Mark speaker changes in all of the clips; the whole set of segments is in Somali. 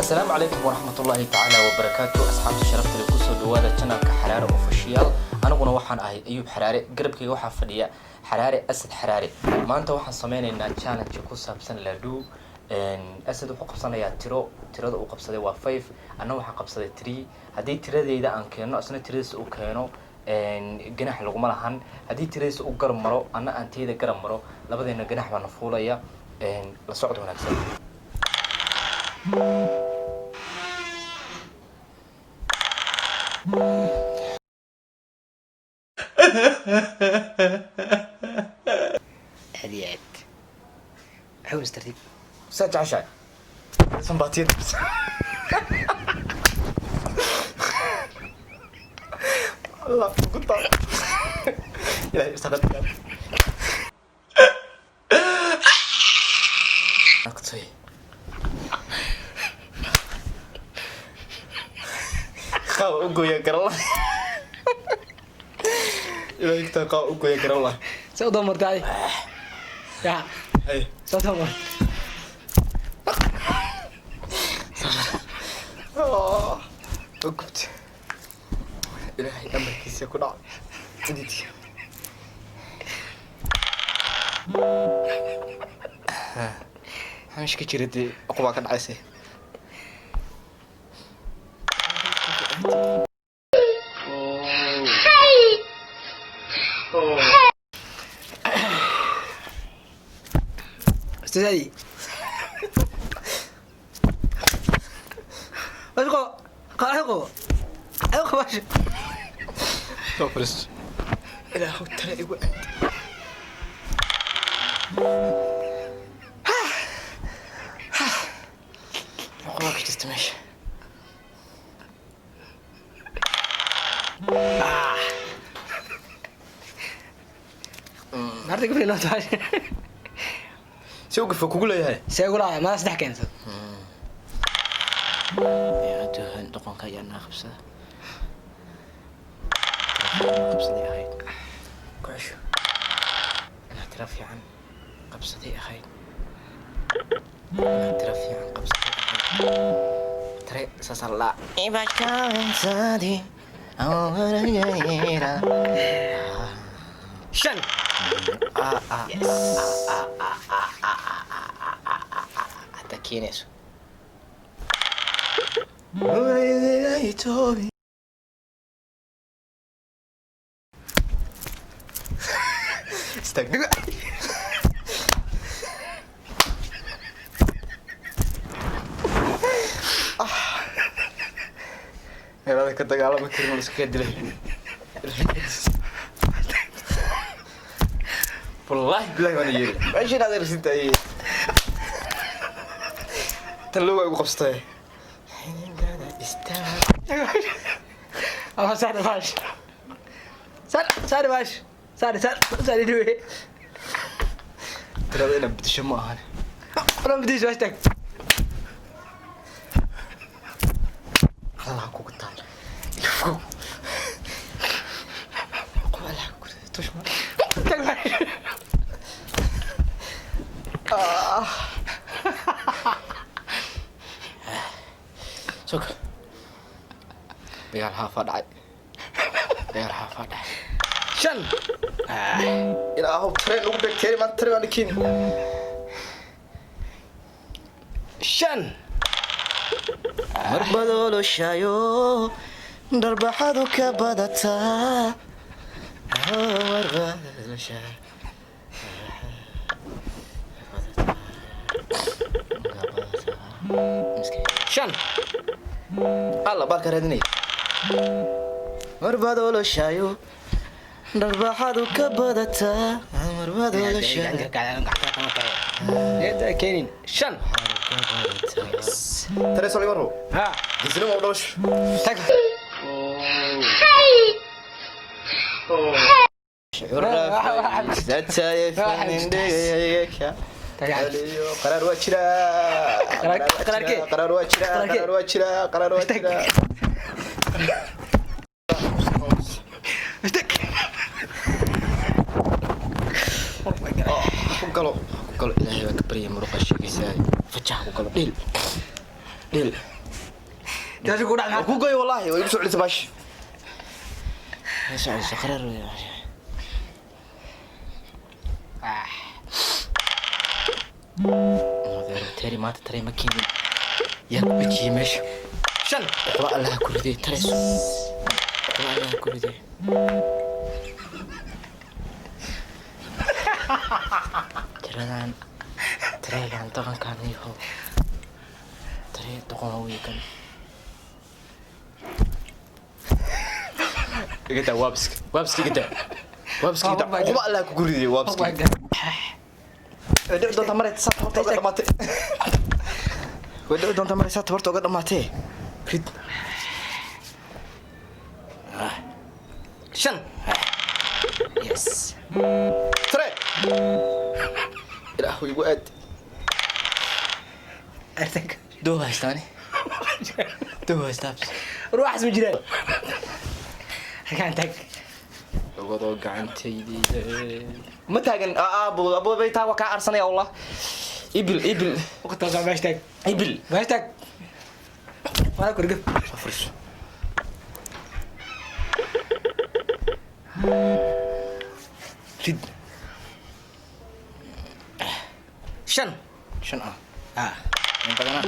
Speaker 1: السلام عليكم ورحمة الله تعالى وبركاته أصحاب الشرف اللي كسر دوادة channel كحرارة أوفيشيال أنا قلنا وحنا أيوب حرارة قربك وحنا فدية حرارة أسد حرارة ما أنت وحنا صمينا إن challenge كوسا بسنة لدو أسد وحنا قبصنا يا ترى وقبصنا وا 5 أنا وحنا قبصنا 3 هذه ترى إذا أن كانوا أصلا ترى وكانوا جناح لغما لهن هذه ترى وقرم مرو أنا أنتي ذا قرم مرو لبدينا جناح ونفولا يا لصعد هناك
Speaker 2: هديات حاول ترتيب
Speaker 1: ساعة عشاء سنباتين الله قطع يا استغربت أقصي خاو أقول يا كرالله إذا يكتب خاو أقول يا كرالله
Speaker 2: سو دمر داي يا
Speaker 1: هاي
Speaker 2: سو دمر
Speaker 1: وقفت إلهي أمرك يكون عام تديتي مش كتير دي أقوى كان عايسي
Speaker 2: استاذي أشقى قاعقو أيوة باش
Speaker 1: توفرس إلهي ترى يقول أقوى كتير تستمش
Speaker 2: نارتك في النوت باش
Speaker 1: سوقف كقول يا
Speaker 2: سيقول ما أصدق كنت
Speaker 1: يا جهل دقن كيا ناخبسة قبصة دي أخي كويش أنا اعترافي عن قبصة دي أخي أنا اعترافي عن قبصة دي أخي ترى سأصلى إذا كان صادي أو غيره
Speaker 2: شن
Speaker 1: حتى كينيسو استنى هذا كنت قاعد بكلم مسكين دلي والله بالله ما نجيري ايش هذا رسيت ايه تلوه ابو قبصتي
Speaker 2: أنا سعد باش سعد باش سعد دوي
Speaker 1: ترى انا بدي شماها
Speaker 2: أنا بديش واشتك
Speaker 1: الله كوك تعال تشمر شكرا بيالها فدعي
Speaker 2: شن
Speaker 1: إلى هو ترى لو بدك ترى ما ترى أنا كين
Speaker 2: شن
Speaker 1: مربدو شايو درب حدك بدتا مربدو شايو
Speaker 2: شن
Speaker 1: الله بارك ردني مربدو شايو درب حدك بدتا مربدو شايو
Speaker 2: يدا كينين شن
Speaker 1: ترى سولي مرو
Speaker 2: ها
Speaker 1: جزنا ما ودوش
Speaker 2: تك
Speaker 1: قرار وشرا قرار وشرا قالوا إلهي أكبر يا مروق الشيء فتح وقالوا ديل
Speaker 2: تاش كودا عاد
Speaker 3: ku goy wallahi way soo celisay baash
Speaker 1: ايش عايز قرار هذا ترى ما ترى مكين يا بكي ماشي
Speaker 2: شن
Speaker 1: اقرا لها كل دي ترى اقرا لها كل دي ترى عن طبعا كان يهو ترى تقوي كان
Speaker 3: قلت وابسك قلت وما الله ku guriday wabski doonta maray saat horta uga dhamaatay doonta maray saat horta uga dhamaatay rid
Speaker 2: شن
Speaker 1: يس
Speaker 3: tare ilaahu igu aad
Speaker 2: ارتك
Speaker 1: دو هاستاني دو هاستابس
Speaker 2: روح اسم جيران كان تك
Speaker 1: وضو gacantaydi
Speaker 3: ma taagan abo bay taa ka arsanaya wallah ibil
Speaker 2: وقت توقع باش تك
Speaker 3: ibil
Speaker 2: باش تك وانا كرقف
Speaker 3: afris rid
Speaker 2: شن
Speaker 1: shan
Speaker 2: اه
Speaker 1: in badana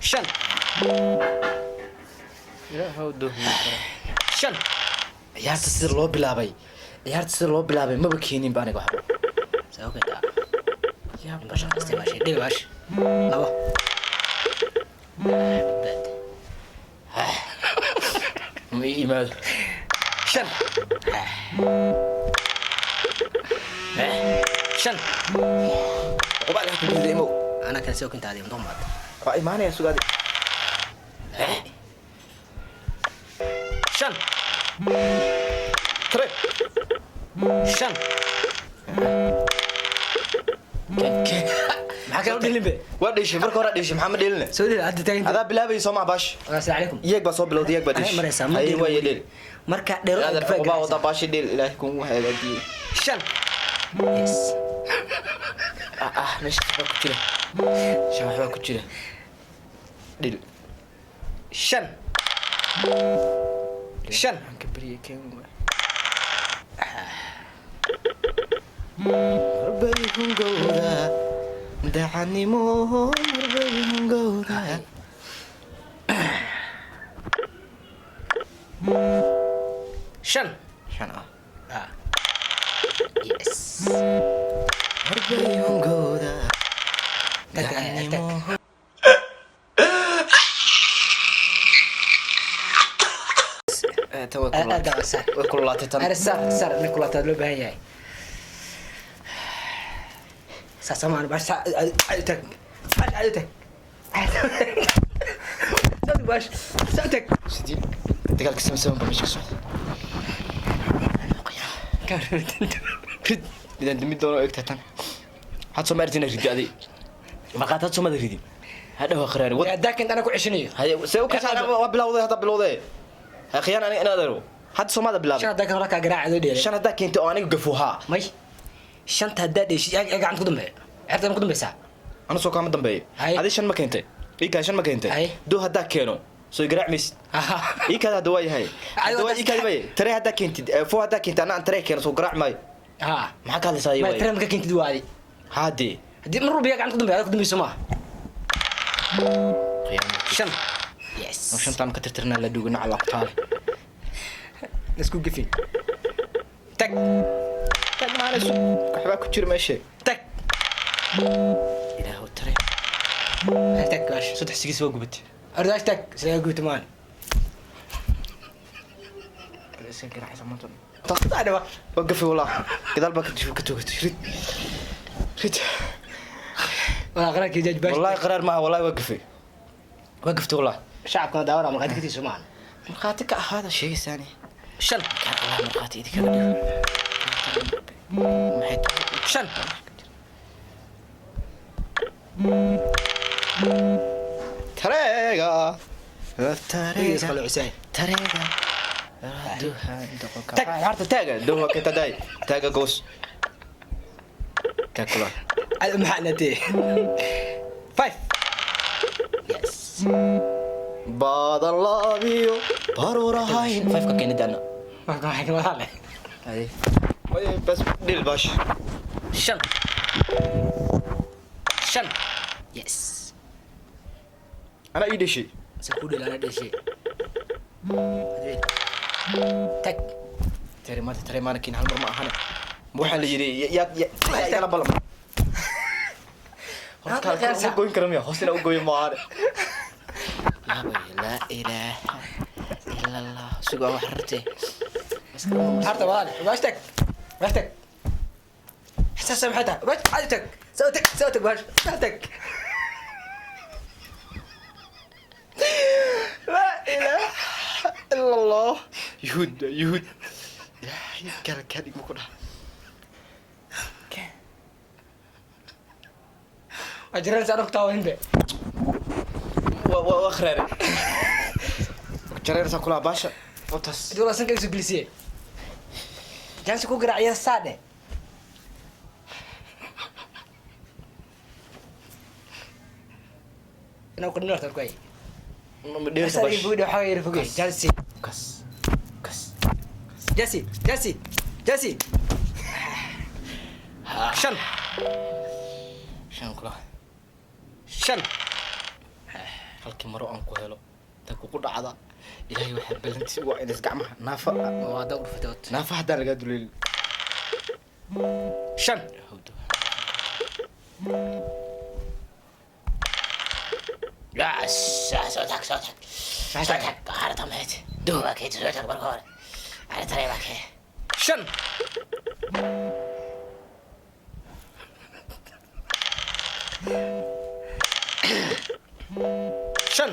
Speaker 2: شن
Speaker 1: ilaahow doohi kara
Speaker 2: شن
Speaker 1: ciyaarta sida loo bilaabay maba keenin ba aniga waxba
Speaker 2: سوي كده يا باش قصدي ماشي دي باش لو
Speaker 1: ma ii imaado
Speaker 2: شن شن
Speaker 3: uba allah ku guriday mo
Speaker 2: انا كان سوي كنت هذه مضمض
Speaker 3: waa imaanaya sugaade
Speaker 2: شن
Speaker 3: tare
Speaker 2: شن معك يا ولد اللي
Speaker 3: waa dheeshay marka hore dheeshay maxaa ma dheelina
Speaker 2: سوي لي عاد تاني
Speaker 3: adaa bilaabay soo ma baash
Speaker 2: السلام عليكم
Speaker 3: iyaag baa soo bilowday iyaag baa
Speaker 2: أنا
Speaker 3: dheeshay
Speaker 2: مريسا ما
Speaker 3: ay
Speaker 2: دير
Speaker 3: waa dheel
Speaker 2: مركا ديرو
Speaker 3: uba wada baashi dheel ilaahay kun hagaajiyay
Speaker 2: شن يس
Speaker 1: meesha waxbaa ku jira shan waxbaa ku jira
Speaker 3: dheel
Speaker 2: شن شن
Speaker 1: waxaan ka baryay keen
Speaker 3: marbay hungowda dacanimo marbay hungowda
Speaker 2: شن
Speaker 1: shan
Speaker 2: يس
Speaker 3: marbay hungowda
Speaker 2: dacanimo. هذا صار
Speaker 3: way kululaatay tan
Speaker 2: أنا صار نقول تدلو بهاي ساسمان باش عيتك باش عيتك صدق باش صدق
Speaker 3: sidii dagaalka samsaman baa meesha ka socda rid midaan dimi doono eegtaa tan had soo maartina ridi adi markaad had soo mada ridin hadhawa qaraari wad
Speaker 2: ذاك انت انا كعشنيه
Speaker 3: haye see u kashaa waa bilowday hadda bilowday ha khiyaan aniga inaad aro hadda soo mada bilaabay
Speaker 2: شنو ذاك راك قراع ذو ديري
Speaker 3: shan haddaa keentay oo aniga gafuuhaa
Speaker 2: مي شنت هداد ايش يا قاعد قدام عرفت انا قدام ساعه
Speaker 3: anu soo kaama dambeeyo
Speaker 2: Haye.
Speaker 3: adi shan ma keentay iikaa shan ma keentay
Speaker 2: Haye.
Speaker 3: duu haddaa keeno soo garaacmaysid iikaada hadda waa yahay hadda waa iikaadi baye tare haddaa keentid foo haddaa keentay anna aan tare keeno soo garaac maayo
Speaker 2: ها
Speaker 3: maxaa ka hadlaysaa
Speaker 2: ما
Speaker 3: iyo
Speaker 2: ترى مكان كنت دوالي
Speaker 3: haddee
Speaker 2: دي مروا بيا قاعد قدام قدام يسمع شن يس
Speaker 3: shantaan ka tirtirnaa la dhugana calaa ku taale
Speaker 2: نسكو قفين تك
Speaker 3: tag maanayso waxbaa ku jira meesha
Speaker 2: تك
Speaker 3: ilaahu tare
Speaker 2: تك باش
Speaker 3: saddex sigis waa gubatay
Speaker 2: ارداش تك سيقول تمان
Speaker 3: iska garaacaysa maanta
Speaker 2: هذا بقى
Speaker 3: waa gafi wallah gadaal baa ka togatay rid rid
Speaker 2: والله غيرك يجاج باش
Speaker 3: wallahi qaraar maaha wallahi waa gafi waa gaftay wallah
Speaker 2: شعبكم داورة ما قاعد كتير سمان
Speaker 3: markhaati ka ahaada sheegaysaani
Speaker 2: شن
Speaker 3: kaan allah markhaati idinka dhigo maxay tahay
Speaker 2: شن
Speaker 3: tareega
Speaker 2: يدخل
Speaker 3: tareega
Speaker 2: عساي
Speaker 3: tareega tag harta taaga dowha ka taday taaga goos kaa kula
Speaker 2: المحنتي 5 يس
Speaker 3: badan laabiyo baruurahayn 5 ka keenid ana
Speaker 2: waxaan walaale
Speaker 3: هذه بس ديل باش
Speaker 2: shan shan yes
Speaker 3: انا ايدي شيء
Speaker 2: سكودي لا دشي تك
Speaker 3: ترى ما نكين هالمره ما انا مو حل يجري يا لا بلم قوين كرم يا حسين قوين ما انا
Speaker 2: لا لا اله الا الله سوق وحرتي حرته والله باشتك باشتك حساس سمحتها باش حاجتك سوتك باش سوتك
Speaker 3: لا اله الا الله يهود قال كاديك ما كنا
Speaker 2: اجرن سانك تاوين به
Speaker 3: واخراري جرير ساكولا باشا وتس
Speaker 2: دول سانك سجلسيه جانس كو غرا يا ساده انا كنت نرتر كوي
Speaker 3: مدير
Speaker 2: ساري
Speaker 3: باش
Speaker 2: فوق ده حاجه فوق جالسي
Speaker 3: كس
Speaker 2: جاسي شن
Speaker 3: شان كلا
Speaker 2: شن
Speaker 3: halkii maro aan ku helo ta ku dhacda ilaahay waxa balantii waa in isgacmaha naafa
Speaker 2: waa dawr fitood
Speaker 3: naafa hadda laga duleel
Speaker 2: شن
Speaker 4: صوتك هذا طمعت دوبك هيك صوتك بركور على طريقك
Speaker 2: شن شن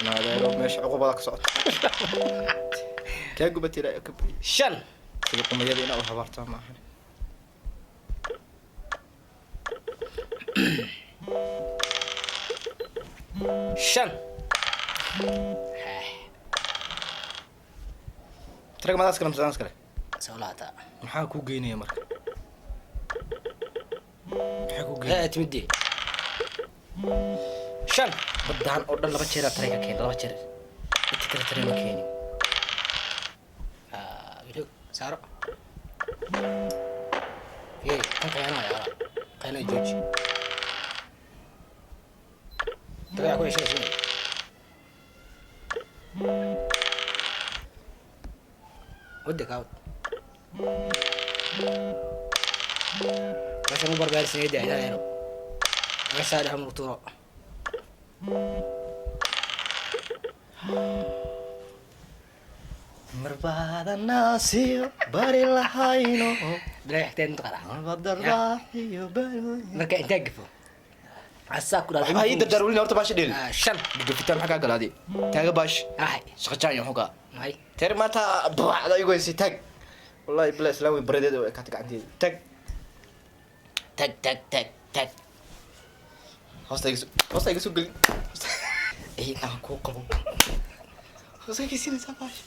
Speaker 3: هذا لو ماشي عقوبة صوت كي قبتي لا كبري
Speaker 2: شن
Speaker 3: سبق ما يدينا وحبرتها ما حد
Speaker 2: شن
Speaker 3: ترى ما داسكرم سانسكره
Speaker 2: سولاتا
Speaker 3: maxaa ku geynaya marka maxaa ku geynaya
Speaker 2: ها تمدي شن
Speaker 3: badaan oo dhan laba jeer tarayga keen laba jeer inta kale taray ma keenin
Speaker 2: فيديو سارة ايه انت هنا يا قينا جوجي ترى كل شيء اسمه ودك اوت بس مو بربال سيدي هنا هنا بس هذا هم الطرق
Speaker 3: marbaada naasiyo bari lahayno
Speaker 2: بلا يحتاج نتقرا
Speaker 3: albadarbaaxiyo bari
Speaker 2: marka inta gafo عساك ولا
Speaker 3: waxba ii dardarwelin horta baashi dheel
Speaker 2: شن
Speaker 3: gafitaan maxaa kaa galaadi taaga baash
Speaker 2: هاي
Speaker 3: shaqajaan iyo xugaa
Speaker 2: هاي
Speaker 3: teri maanta bacda igu haysi tag wallahi bila islaam way baradeed oo ka gacanteeda tag
Speaker 4: تك
Speaker 3: hoosta iga soo gelin ay aan kuu qabo hoosta iga siinaysaa baash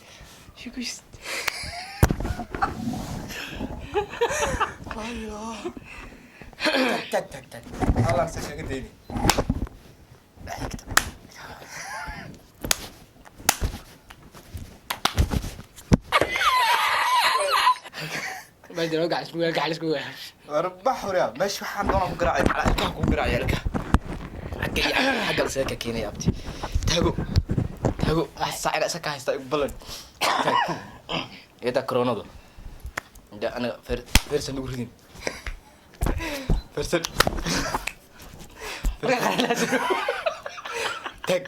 Speaker 3: shikuis tag allah sa sheega deyni
Speaker 2: ما ادري وقع اسمه
Speaker 3: ربح وريا ماشي waxaan doonaa ku garaacay ala ilkaha ku garaacay ilkaha xagga la seeka keenay abti tago saacada saka haysta balan ida koronado ida ana fersa nugu ridin fersa tag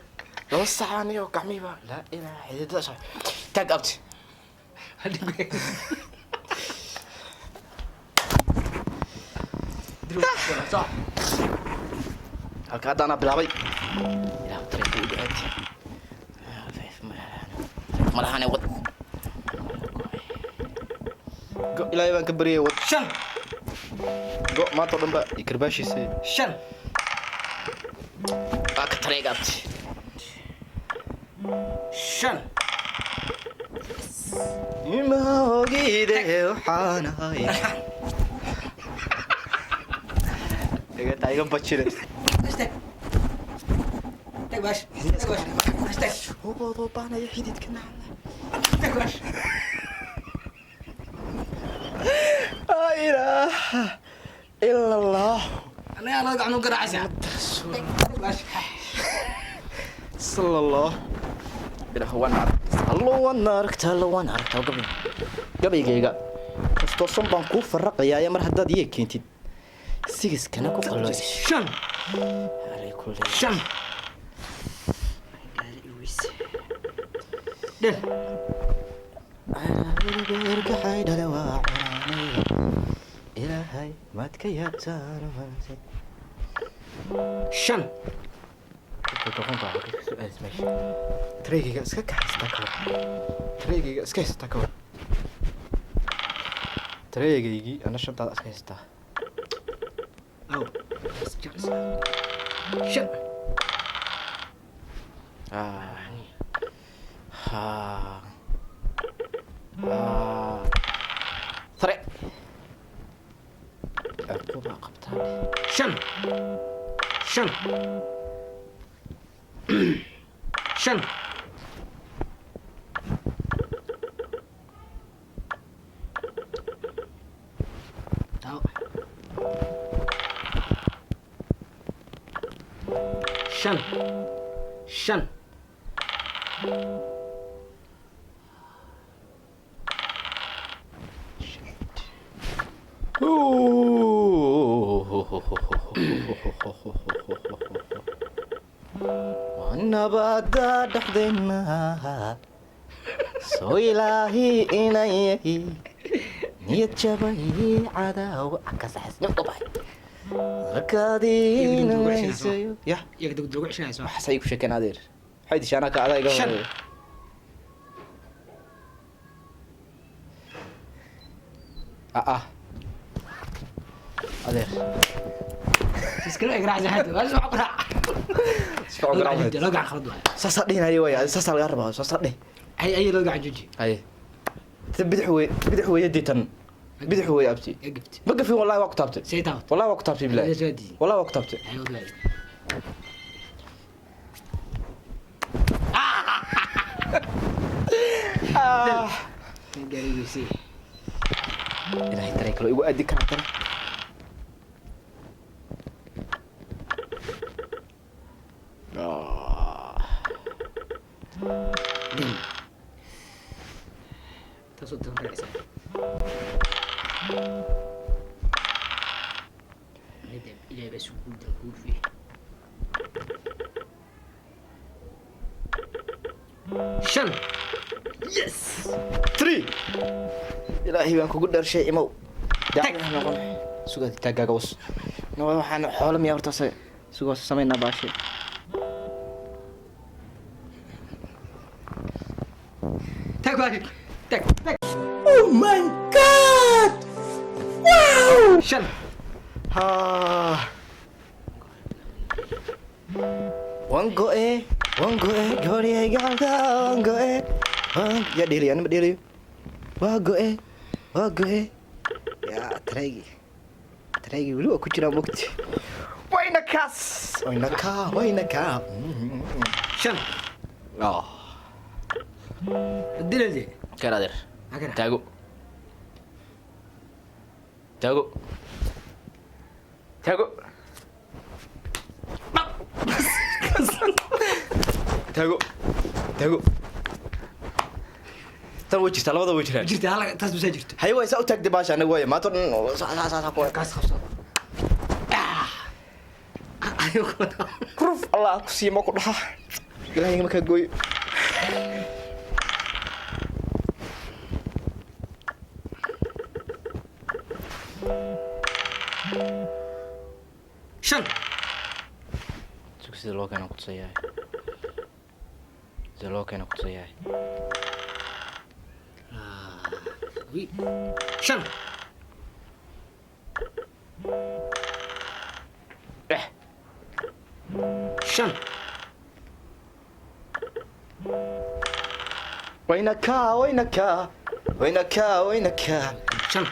Speaker 3: loo saxaniyo gacmiba la ilaa xidida sax tag abti
Speaker 2: صح
Speaker 3: halka hadda anaa bilaabay
Speaker 4: لا طريقك ودعت مرحاني وقت
Speaker 3: go ilaahay baan ka bariyay wad
Speaker 2: شن
Speaker 3: go maanta oo dhan ba ikarbaashiisay
Speaker 2: شن
Speaker 4: باك طريقك
Speaker 2: شن
Speaker 3: ima ogide waxaan ahay iga taa iga bajire
Speaker 2: استك استك باش استك باش استك
Speaker 3: huboodo baanaya xididka nacla
Speaker 2: استك باش
Speaker 3: laa ilaaha ila allah
Speaker 2: انا يا راجع نو قرع ساعه باش
Speaker 3: sala allah ilaah waan aragtaa gabaygayga kastoosan baan kuu faraqayaa mar haddaad iye keentid sigiskana ku qallo
Speaker 2: شن
Speaker 3: عليكم
Speaker 2: شن دل
Speaker 3: ilaahay maad ka yaabtaan
Speaker 2: شن
Speaker 3: tareegayga iska kaxaystaa ka war tareegayga iska haysataa ka war tareegaygii ana shantaada iska haysataa
Speaker 2: او شن
Speaker 3: sare kuba qabtaan
Speaker 2: شن شن شن تعال شن شن
Speaker 3: nabada dhexdeenna soo ilaahi inay niyad jabay cadaawa ka saxisnimo u bahay markaadiina waysayo ya
Speaker 2: يقدر تدوق عشان يسوي
Speaker 3: waxay ku sheekeen adeer waxay dishaana ka adayga
Speaker 2: Shan.
Speaker 3: adeer
Speaker 2: تسكر اقرا زي هذا ولا اقرا لو قاعد خلط واحد
Speaker 3: sasa dhinayo way sasa laga rabaa sasa dhih
Speaker 2: اي لو قاعد جوجي
Speaker 3: ay bidix way diitan bidix way abti
Speaker 2: قبت
Speaker 3: ma gafin wallahi waa ku taabtay
Speaker 2: سيتاوت
Speaker 3: wallahi waa ku taabtay billahi
Speaker 2: زودي
Speaker 3: wallahi waa ku taabtay
Speaker 2: اي والله قال يسي
Speaker 3: ilaahay taray kale igu aadi karaa tan
Speaker 2: دم تصد تنقرع ساعة ندم إلى بس وجود الكور فيه شن يس
Speaker 3: 3 ilaahay baan kugu dharshay imow sugaad taagaaga was waxaan xoolo miyaa horta sugoo samaynaa baashe
Speaker 2: تك واحد تك تك
Speaker 3: oh my god wow
Speaker 2: شن
Speaker 3: waan go'e gooriyayga halka waan go'e yaa dheelaya anima dheelayo waa go'e yaa tareygii weli waa ku jiraa mogti wayna kaa
Speaker 2: شن الدنيا زي
Speaker 3: keen adeer
Speaker 2: هكذا
Speaker 3: taago tan way jirtaa labada way jiraan
Speaker 2: جرت هلا تصبح جرت
Speaker 3: haye way saa u taagtay baasha anaga waay maanta dhan ku
Speaker 2: كاس خمسة
Speaker 3: ruf allah ku siimo ku dhaha ilaahay ma ka gooyo
Speaker 2: شن
Speaker 3: sida loo keena ku tusayahay
Speaker 2: وي شن شن
Speaker 3: وينك
Speaker 2: شن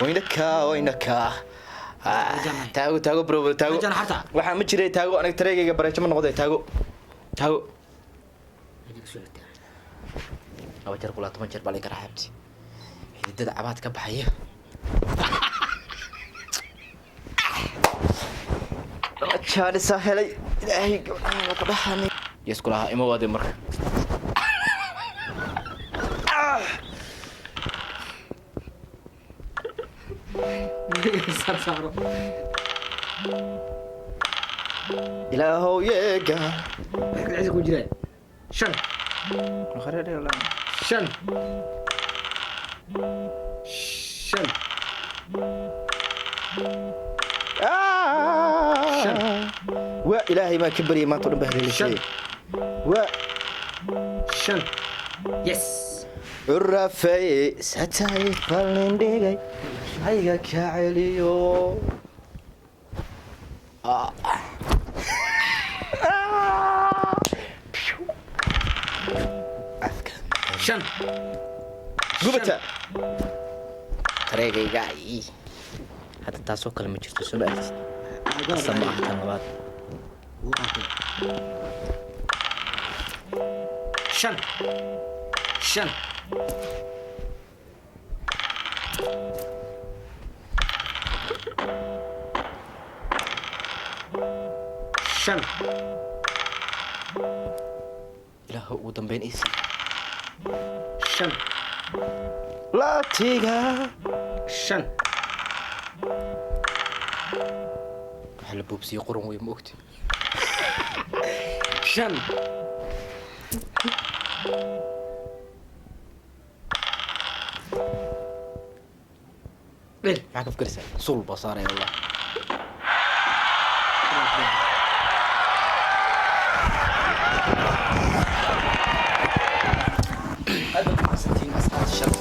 Speaker 3: taago bro taago
Speaker 2: Jana harta.
Speaker 3: waxaa ma jiray taago aniga tareegayga bareejo ma noqday taago laba jeer kula 10 jeer baa laga raxabti xididada cabaad ka baxaya Chad sahelay ilaahay gabadha ku dhaxanay iskulaha ima wadi marka
Speaker 2: Sarsaro.
Speaker 3: ilaahow yeega
Speaker 2: Ciise ku jiraan. Shan.
Speaker 3: kharaare la
Speaker 2: Shan.
Speaker 3: waa ilaahay ma ka bariyay maanta dhan bahreelisay waa
Speaker 2: Shan. Yes.
Speaker 3: urafay satay falindhigay hayga ka celiyo
Speaker 2: Shan.
Speaker 3: gubata tareegayga hadda taasoo kale ma jirto soo dhaafis sama tan labaad
Speaker 2: Shan. Shan. Shan.
Speaker 3: ilaahu ugu dambeyn is
Speaker 2: Shan.
Speaker 3: laatiga
Speaker 2: Shan.
Speaker 3: waxa la boobsiyo qoran way ma ogti
Speaker 2: Shan. Bel.
Speaker 3: maxaa ka fikiraysaa sul basaaraya wallah
Speaker 1: هذا محسنتين أصحاب الشرط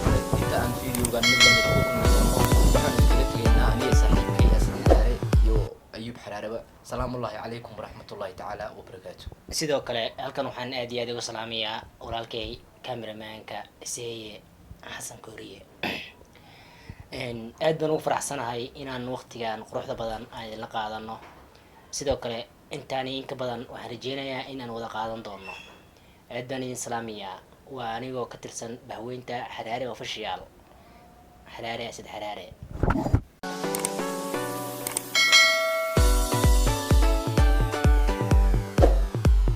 Speaker 1: إذا أن فيديو قال نبغى ندخل وحنا نتكلم أنا صاحب كي أسمع يو أيوب حرارة سلام الله عليكم ورحمة الله تعالى وبركاته.
Speaker 4: sidoo kale halkan waxaan aad iyo aad uga salaamayaa walaalkay cameramanka Seeye Xasan Kooriye aad baan ugu faraxsanahay inaan waqtigan quruxda badan aan la qaadano sidoo kale intaan in ka badan waxaan rajeynayaa inaan wada qaadan doono aad baan idin salaamayaa waa anigoo ka tirsan bahweynta Xaraare official Xaraare Asad Xaraare